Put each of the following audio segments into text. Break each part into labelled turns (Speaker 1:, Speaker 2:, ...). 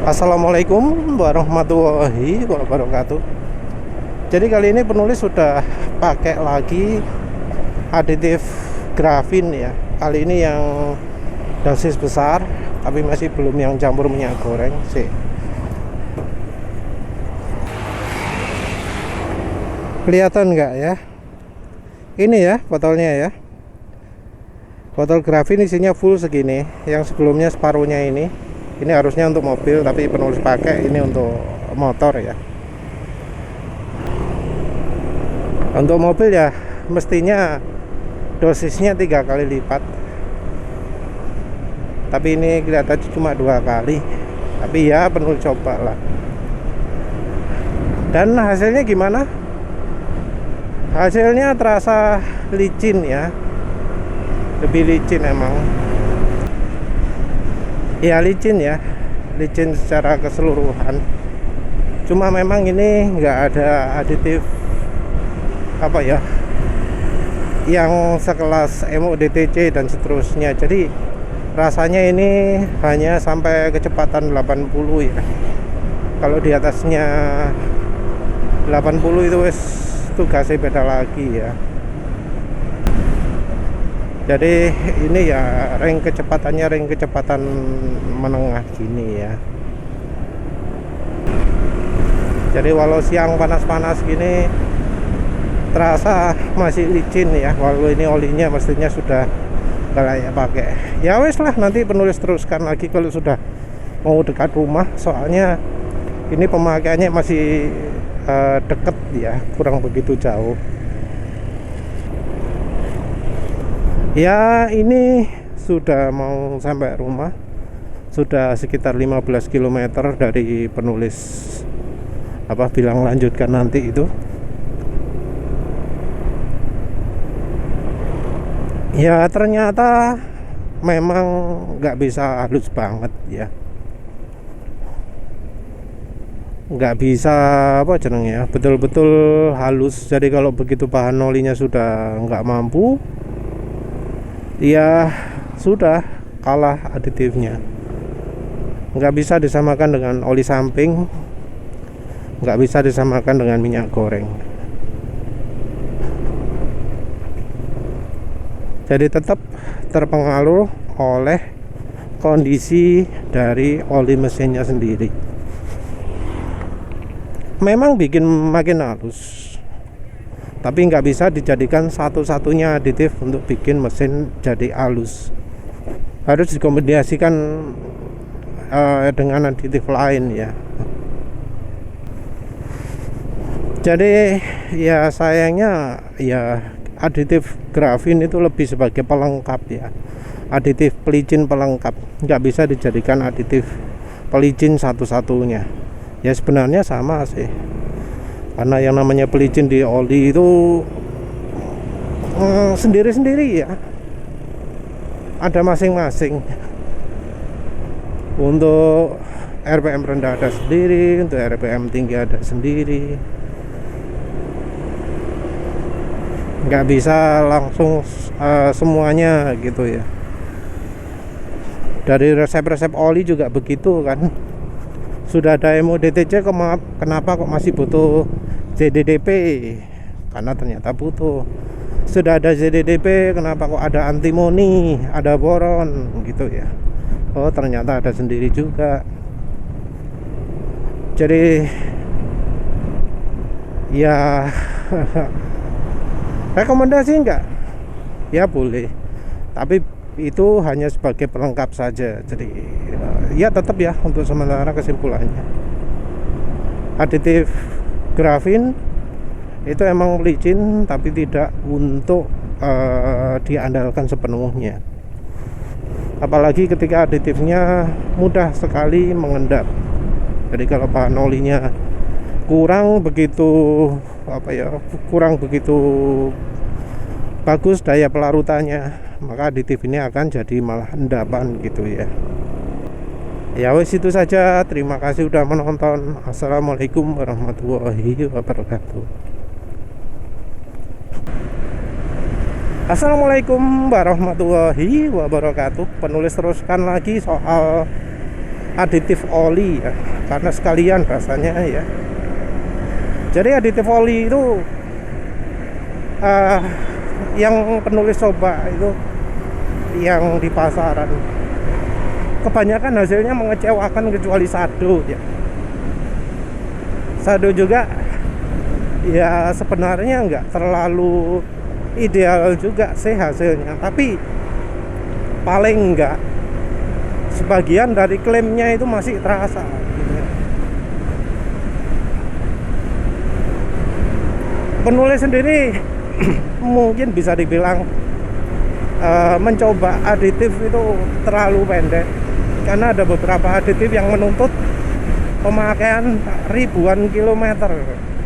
Speaker 1: Assalamualaikum warahmatullahi wabarakatuh. Jadi kali ini penulis sudah pakai lagi aditif grafin ya. Kali ini yang dosis besar, tapi masih belum yang campur minyak goreng sih. Kelihatan nggak ya? Ini ya botolnya ya. Botol grafin isinya full segini. Yang sebelumnya separuhnya ini harusnya untuk mobil, tapi penulis pakai ini untuk motor ya. Untuk mobil ya mestinya dosisnya 3 kali lipat, tapi ini kelihatan cuma 2 kali. Tapi ya penulis coba lah. Dan hasilnya gimana? Hasilnya terasa licin ya, lebih licin emang ya, licin ya, licin secara keseluruhan. Cuma memang ini nggak ada aditif apa ya yang sekelas MO DTC dan seterusnya. Jadi rasanya ini hanya sampai kecepatan 80 ya. Kalau di atasnya 80 itu wes tugasnya beda lagi ya. Jadi ini ya ring kecepatan menengah gini ya. Jadi walau siang panas-panas gini terasa masih licin ya. Walau ini olinya mestinya sudah gak layak pakai. Ya wes lah, nanti penulis teruskan lagi kalau sudah mau dekat rumah. Soalnya ini pemakaiannya masih deket ya, kurang begitu jauh. Ya ini sudah mau sampai rumah, sudah sekitar 15 km dari penulis bilang lanjutkan nanti itu. Ya ternyata memang nggak bisa halus banget ya, nggak bisa betul-betul halus. Jadi kalau begitu bahan olinya sudah nggak mampu, ya sudah kalah aditifnya. Nggak bisa disamakan dengan oli samping, nggak bisa disamakan dengan minyak goreng. Jadi tetap terpengaruh oleh kondisi dari oli mesinnya sendiri. Memang bikin makin halus, tapi nggak bisa dijadikan satu-satunya aditif untuk bikin mesin jadi halus. Harus dikombinasikan dengan aditif lain ya. Jadi ya sayangnya ya aditif grafin itu lebih sebagai pelengkap ya, aditif pelicin pelengkap, nggak bisa dijadikan aditif pelicin satu-satunya. Ya sebenarnya sama sih, karena yang namanya pelicin di oli itu sendiri-sendiri ya, ada masing-masing. Untuk RPM rendah ada sendiri, untuk RPM tinggi ada sendiri. Nggak bisa langsung semuanya gitu ya. Dari resep-resep oli juga begitu kan. Sudah ada MO DTC, kenapa kok masih butuh ZDDP? Karena ternyata butuh. Sudah ada ZDDP, kenapa kok ada antimoni, ada boron gitu ya. Oh ternyata ada sendiri juga. Jadi ya rekomendasi enggak? Ya boleh, tapi itu hanya sebagai pelengkap saja. Jadi ya tetap ya, untuk sementara kesimpulannya aditif grafin itu emang licin, tapi tidak untuk diandalkan sepenuhnya. Apalagi ketika aditifnya mudah sekali mengendap. Jadi kalau bahan olinya kurang begitu bagus daya pelarutannya, maka aditif ini akan jadi malah endapan gitu ya. Ya wes itu saja, terima kasih udah menonton. Assalamualaikum warahmatullahi wabarakatuh. Assalamualaikum warahmatullahi wabarakatuh. Penulis teruskan lagi soal aditif oli ya, karena sekalian rasanya ya. Jadi aditif oli itu yang penulis coba itu, yang di pasaran kebanyakan hasilnya mengecewakan kecuali Sado ya. Sado juga ya sebenarnya nggak terlalu ideal juga sih hasilnya, tapi paling enggak sebagian dari klaimnya itu masih terasa gitu ya. Penulis sendiri mungkin bisa dibilang mencoba aditif itu terlalu pendek, karena ada beberapa aditif yang menuntut pemakaian ribuan kilometer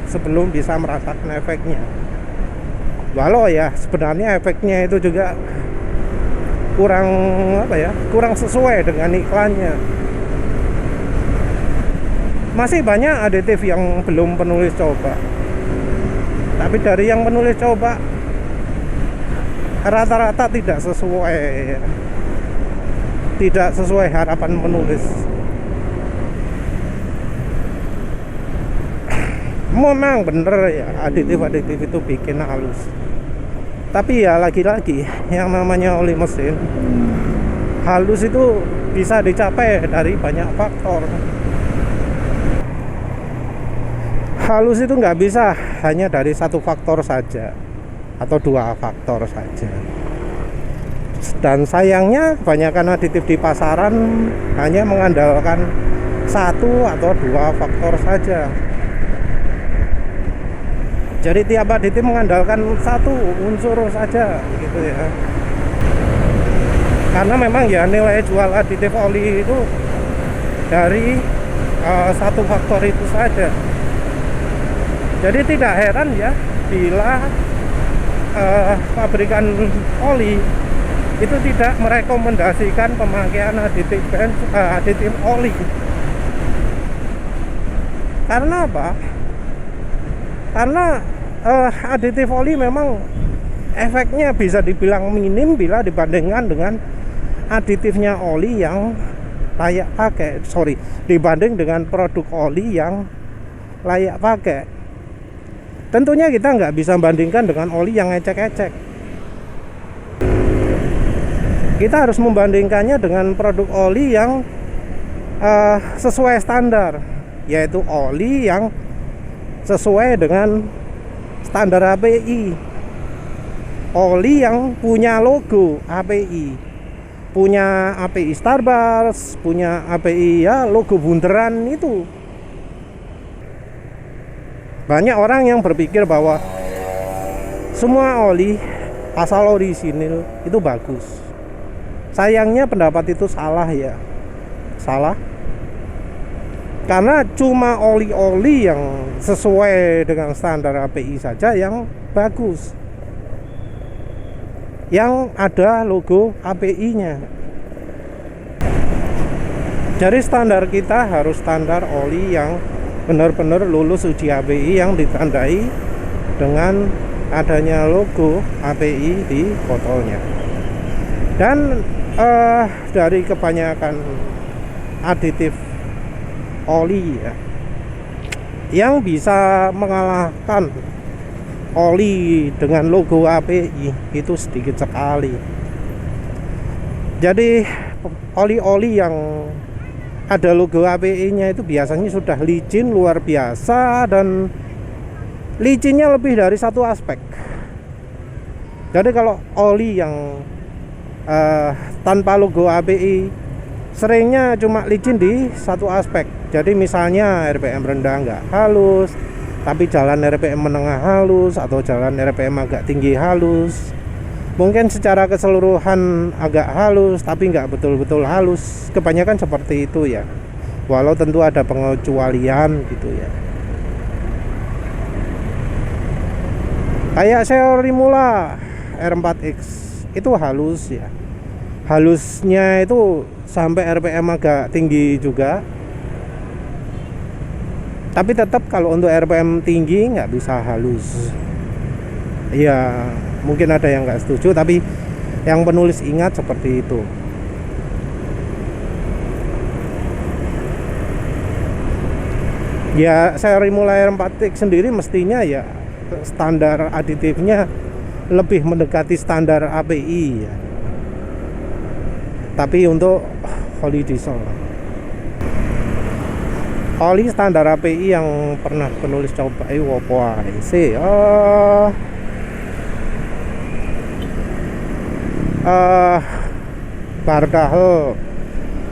Speaker 1: sebelum bisa merasakan efeknya. Walau ya sebenarnya efeknya itu juga kurang sesuai dengan iklannya. Masih banyak aditif yang belum penulis coba, tapi dari yang penulis coba rata-rata tidak sesuai harapan penulis. Memang bener ya, aditif itu bikin halus, tapi ya lagi-lagi yang namanya oli mesin, halus itu bisa dicapai dari banyak faktor. Halus itu nggak bisa hanya dari satu faktor saja atau dua faktor saja. Dan sayangnya kebanyakan aditif di pasaran hanya mengandalkan satu atau dua faktor saja. Jadi tiap aditif mengandalkan satu unsur saja gitu ya. Karena memang ya nilai jual aditif oli itu dari satu faktor itu saja. Jadi tidak heran ya bila pabrikan oli itu tidak merekomendasikan pemakaian aditif oli. Karena apa? Karena aditif oli memang efeknya bisa dibilang minim bila dibandingkan dengan aditifnya oli yang layak pakai. Dibanding dengan produk oli yang layak pakai. Tentunya kita nggak bisa bandingkan dengan oli yang ecek-ecek. Kita harus membandingkannya dengan produk oli yang sesuai standar, yaitu oli yang sesuai dengan standar API, oli yang punya logo API, punya API Starbucks, punya API ya logo bunderan itu. Banyak orang yang berpikir bahwa semua oli asal orisinil itu bagus. Sayangnya pendapat itu salah ya. Salah. Karena cuma oli-oli yang sesuai dengan standar API saja yang bagus, yang ada logo API-nya. Jadi standar kita harus standar oli yang benar-benar lulus uji API, yang ditandai dengan adanya logo API di botolnya. Dan dari kebanyakan aditif oli ya, yang bisa mengalahkan oli dengan logo API itu sedikit sekali. Jadi oli-oli yang ada logo API-nya itu biasanya sudah licin luar biasa, dan licinnya lebih dari satu aspek. Jadi kalau oli yang tanpa logo API seringnya cuma licin di satu aspek. Jadi misalnya RPM rendah nggak halus, tapi jalan RPM menengah halus, atau jalan RPM agak tinggi halus. Mungkin secara keseluruhan agak halus, tapi nggak betul-betul halus. Kebanyakan seperti itu ya. Walau tentu ada pengecualian gitu ya. Kayak Xiaomi Mula R4X itu halus ya. Halusnya itu sampai RPM agak tinggi juga. Tapi tetap kalau untuk RPM tinggi nggak bisa halus. Ya mungkin ada yang nggak setuju, tapi yang penulis ingat seperti itu. Ya seri mulai 4X sendiri mestinya ya standar aditifnya lebih mendekati standar API ya. Tapi untuk oli diesel, oli standar API yang pernah penulis coba wopo sih Bardahl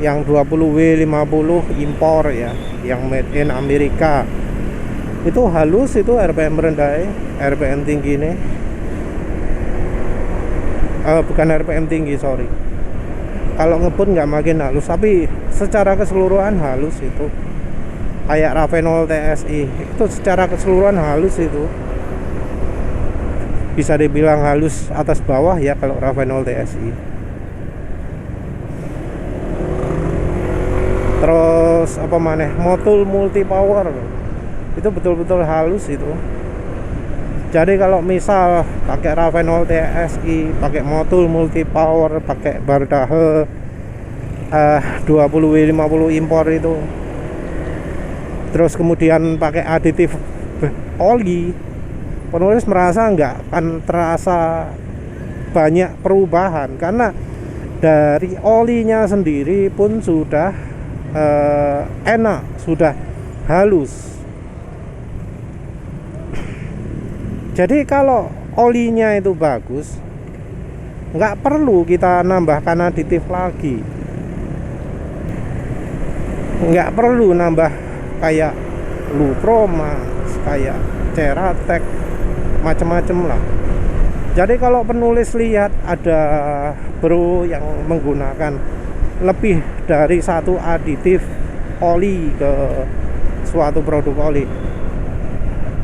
Speaker 1: yang 20W50 impor ya, yang made in Amerika. Itu halus, itu RPM rendah, RPM tinggi nih. Bukan RPM tinggi, sorry. Kalau ngebut nggak makin halus, tapi secara keseluruhan halus itu. Kayak Ravenol TSI itu secara keseluruhan halus itu. Bisa dibilang halus atas bawah ya kalau Ravenol TSI. Terus apa maneh, Motul multi power itu betul-betul halus itu. Jadi kalau misal pakai Ravenol TSI, pakai Motul multi power, pakai Bardahl 20W50 impor itu, terus kemudian pakai aditif oli, penulis merasa nggak akan terasa banyak perubahan karena dari olinya sendiri pun sudah enak, sudah halus. Jadi kalau olinya itu bagus, nggak perlu kita nambahkan aditif lagi, nggak perlu nambah kayak Lupromax, kayak Ceratec, macam-macam lah. Jadi kalau penulis lihat ada bro yang menggunakan lebih dari satu aditif oli ke suatu produk oli,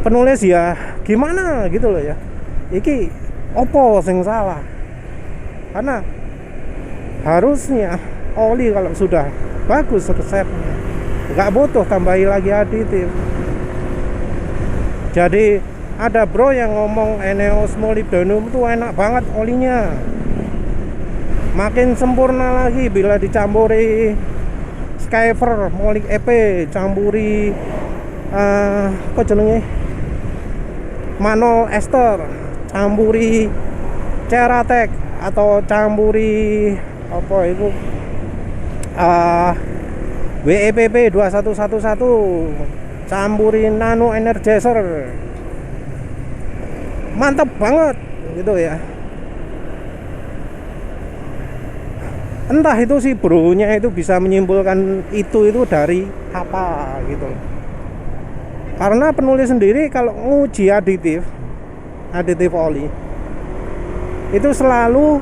Speaker 1: penulis ya gimana gitu loh ya, iki opo sing salah. Karena harusnya oli kalau sudah bagus resepnya nggak butuh tambahi lagi aditif. Jadi ada bro yang ngomong Eneos molybdenum itu enak banget olinya, makin sempurna lagi bila dicampuri Skyver, Molik EP, campuri apa jenenge, Manol Ester, campuri Ceratec, atau campuri apa itu WEPP 2111, campuri Nano Energizer, mantep banget gitu ya. Entah itu si bro-nya itu bisa menyimpulkan itu dari apa gitu. Karena penulis sendiri kalau nguji aditif oli itu selalu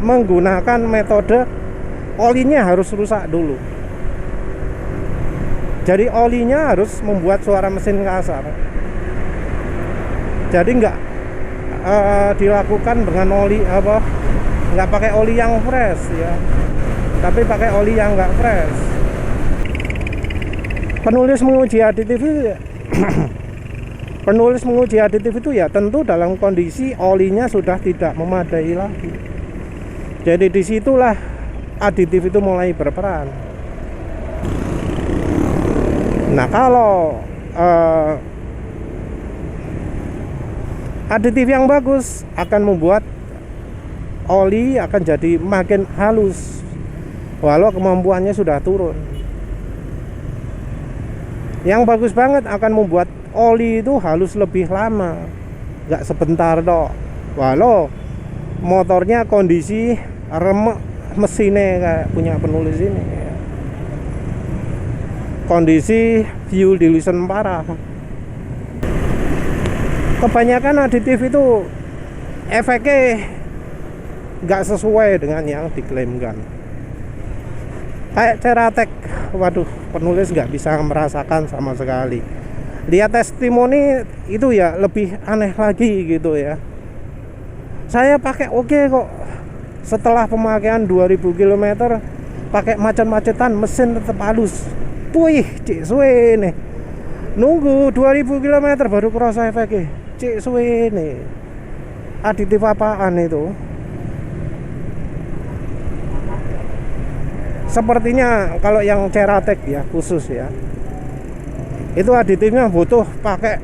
Speaker 1: menggunakan metode olinya harus rusak dulu. Jadi olinya harus membuat suara mesin kasar. Jadi nggak dilakukan dengan oli apa, nggak pakai oli yang fresh ya, tapi pakai oli yang nggak fresh. Penulis menguji aditif itu penulis menguji aditif itu ya tentu dalam kondisi olinya sudah tidak memadai lagi. Jadi disitulah aditif itu mulai berperan. Nah kalau aditif yang bagus akan membuat oli akan jadi makin halus walau kemampuannya sudah turun. Yang bagus banget akan membuat oli itu halus lebih lama, nggak sebentar dok. Walau motornya kondisi remek mesinnya kayak punya penulis ini, kondisi fuel dilution parah. Kebanyakan aditif itu efeknya nggak sesuai dengan yang diklaimkan. Kayak Ceratec, waduh, penulis nggak bisa merasakan sama sekali. Lihat testimoni itu ya lebih aneh lagi gitu ya. Saya pakai oke kok, setelah pemakaian 2000 km pakai macet-macetan mesin tetap halus. Wih, cik suwe nih, nunggu 2000 km baru kerasa efeknya. Cik suwe nih, aditif apaan itu? sepertinya kalau yang Ceratec ya khusus ya, itu aditifnya butuh pakai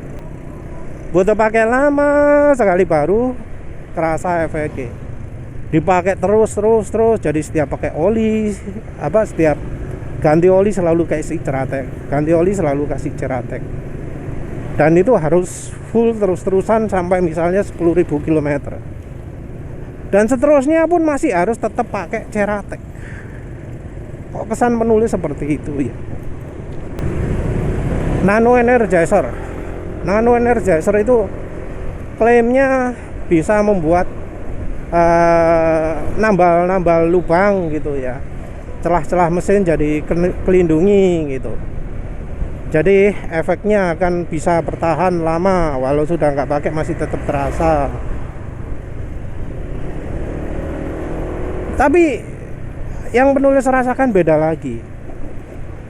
Speaker 1: lama sekali baru kerasa efeknya. Dipakai terus, jadi setiap pakai oli setiap ganti oli selalu kasih Ceratec, dan itu harus full terus-terusan sampai misalnya 10.000 km, dan seterusnya pun masih harus tetap pakai Ceratec. Kok kesan penulis seperti itu ya. Nano Energizer itu klaimnya bisa membuat nambal lubang gitu ya, celah-celah mesin jadi kelindungi gitu. Jadi efeknya akan bisa bertahan lama, walau sudah nggak pakai masih tetap terasa. Tapi yang penulis rasakan beda lagi.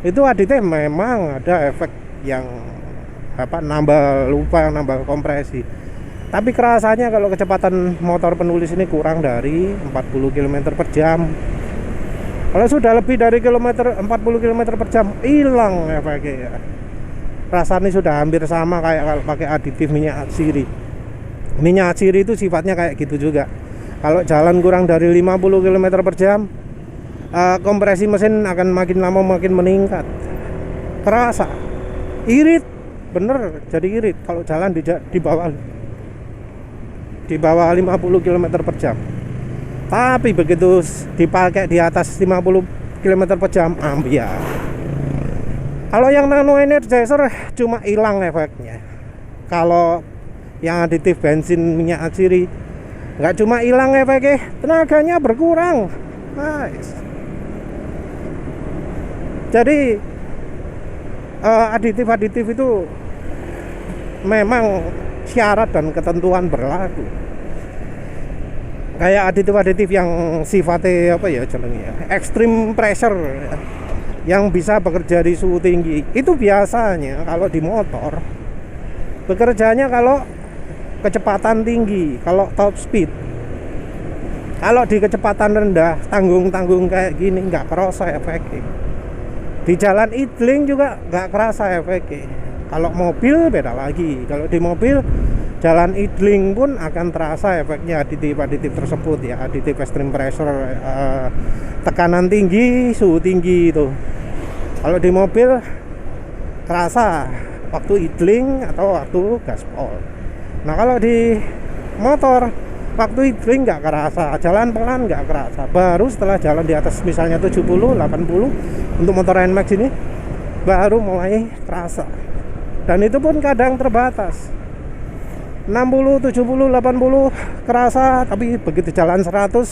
Speaker 1: Itu aditif memang ada efek yang nambah lubang, nambah kompresi. Tapi kerasanya kalau kecepatan motor penulis ini kurang dari 40 km per jam. Kalau sudah lebih dari 40 km per jam, hilang efeknya ya. Rasanya sudah hampir sama kayak kalau pakai aditif minyak atsiri. Minyak atsiri itu sifatnya kayak gitu juga. Kalau jalan kurang dari 50 km per jam, kompresi mesin akan makin lama makin meningkat. Kerasa irit, bener jadi irit kalau jalan di bawah 50 km per jam. Tapi begitu dipakai di atas 50 km per jam, ambiar. Kalau yang Nano Energizer cuma hilang efeknya. Kalau yang aditif bensin minyak atsiri nggak cuma hilang efeknya, tenaganya berkurang. Nice. Jadi aditif itu memang syarat dan ketentuan berlaku. Kayak aditif yang sifatnya extreme pressure ya, yang bisa bekerja di suhu tinggi. Itu biasanya kalau di motor bekerjanya kalau kecepatan tinggi, kalau top speed. Kalau di kecepatan rendah, tanggung kayak gini nggak kerasa efeknya. Di jalan idling juga nggak kerasa efeknya. Kalau mobil beda lagi. Kalau di mobil jalan idling pun akan terasa efeknya aditif tersebut ya, aditif extreme pressure, tekanan tinggi, suhu tinggi itu. Kalau di mobil terasa waktu idling atau waktu gaspol. Nah kalau di motor waktu idling nggak kerasa, jalan pelan nggak kerasa. Baru setelah jalan di atas misalnya 70, 80 untuk motor NMAX ini baru mulai terasa. Dan itu pun kadang terbatas. 60, 70, 80 kerasa, tapi begitu jalan 100,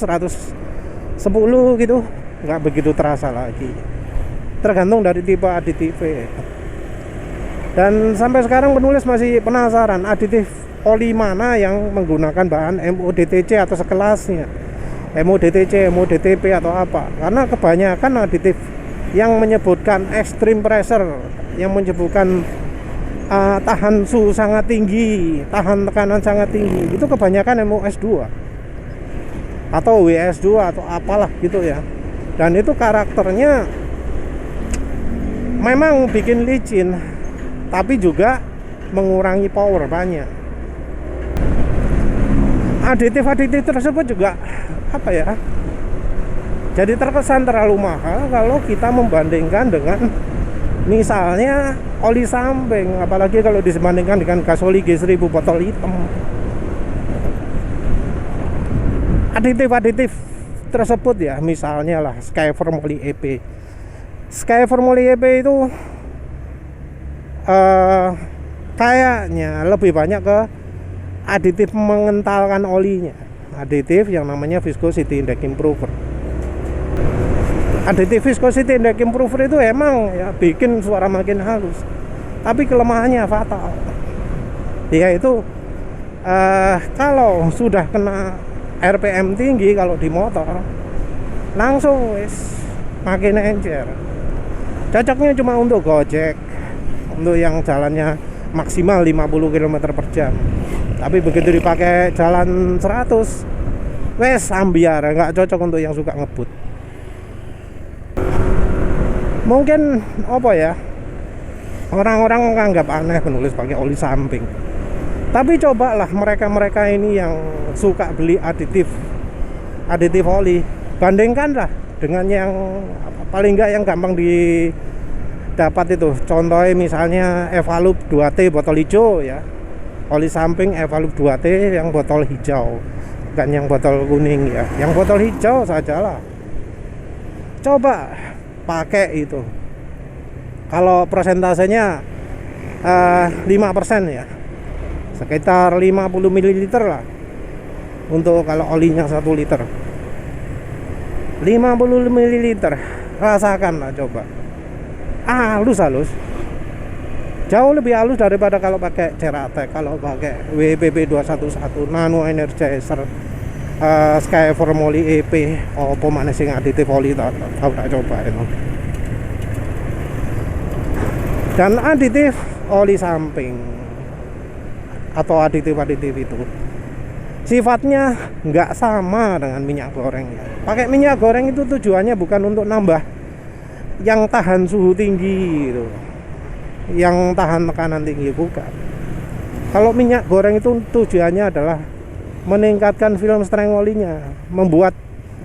Speaker 1: 110 gitu nggak begitu terasa lagi. Tergantung dari tipe aditif. Dan sampai sekarang penulis masih penasaran aditif oli mana yang menggunakan bahan MODTC atau sekelasnya, MODTC, MODTP atau apa. Karena kebanyakan aditif yang menyebutkan extreme pressure, yang menyebutkan tahan suhu sangat tinggi, tahan tekanan sangat tinggi, itu kebanyakan MOS2 atau WS2 atau apalah gitu ya. Dan itu karakternya memang bikin licin, tapi juga mengurangi power banyak. Aditif tersebut juga jadi terkesan terlalu mahal kalau kita membandingkan dengan misalnya oli samping, apalagi kalau dibandingkan dengan gasoli G1000 botol hitam. Aditif tersebut ya, misalnya lah Skyver Moly EP. Skyver Moly EP itu kayaknya lebih banyak ke aditif mengentalkan olinya, aditif yang namanya viscosity index improver. Aditif viscosity index improver itu emang ya bikin suara makin halus, tapi kelemahannya fatal, yaitu kalau sudah kena RPM tinggi kalau di motor langsung makin encer. Cocoknya cuma untuk Gojek, untuk yang jalannya maksimal 50 km per jam. Tapi begitu dipakai jalan 100 ambiar, nggak cocok untuk yang suka ngebut. Mungkin apa ya, orang-orang menganggap aneh penulis pakai oli samping. Tapi cobalah mereka-mereka ini yang suka beli aditif oli, bandingkanlah dengan yang paling enggak yang gampang didapat itu. Contohnya misalnya Evalup 2T botol hijau ya. Oli samping Evalup 2T yang botol hijau, bukan yang botol kuning ya. Yang botol hijau sajalah. Coba pakai itu. Kalau persentasenya 5% ya, sekitar 50 ml lah untuk kalau olinya 1 liter. 50 ml, rasakan lah coba. Halus, jauh lebih halus daripada kalau pakai Ceratec, kalau pakai WPP 211, Nano Energizer, Sky Formoli EP, pemanis sing aditif oli tak coba itu. Dan aditif oli samping atau aditif itu sifatnya nggak sama dengan minyak goreng ya. Pakai minyak goreng itu tujuannya bukan untuk nambah yang tahan suhu tinggi gitu, yang tahan tekanan tinggi, bukan. Kalau minyak goreng itu tujuannya adalah meningkatkan film strength olinya, membuat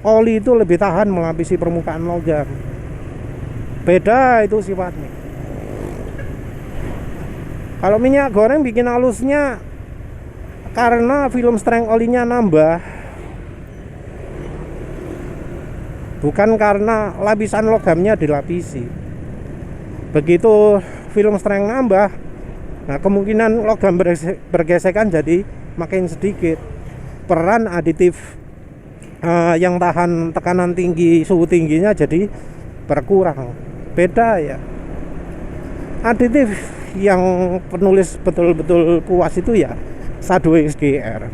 Speaker 1: oli itu lebih tahan melapisi permukaan logam. Beda itu sifatnya. Kalau minyak goreng bikin halusnya karena film strength olinya nambah, bukan karena lapisan logamnya dilapisi. Begitu film strength nambah, nah kemungkinan logam bergesekan jadi makin sedikit. Peran aditif yang tahan tekanan tinggi, suhu tingginya jadi berkurang. Beda ya. Aditif yang penulis betul-betul puas itu ya Sado SGR.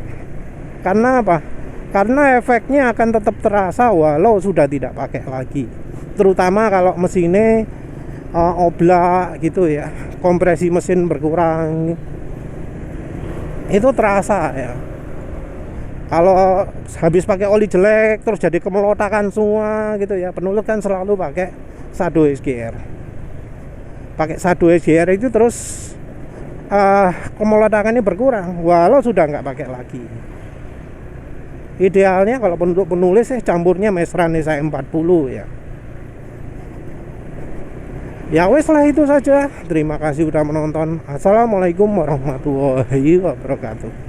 Speaker 1: Karena apa? Karena efeknya akan tetap terasa walau sudah tidak pakai lagi. Terutama kalau mesinnya oblak gitu ya, kompresi mesin berkurang, itu terasa ya. Kalau habis pakai oli jelek terus jadi kemelotakan semua gitu ya, penulis kan selalu pakai Sado SGR. Pakai Sado SGR itu terus kemelotakannya berkurang walau sudah nggak pakai lagi. Idealnya kalau untuk penulis campurnya Mesranesa 40 ya. Ya wes lah, itu saja. Terima kasih sudah menonton. Assalamualaikum warahmatullahi wabarakatuh.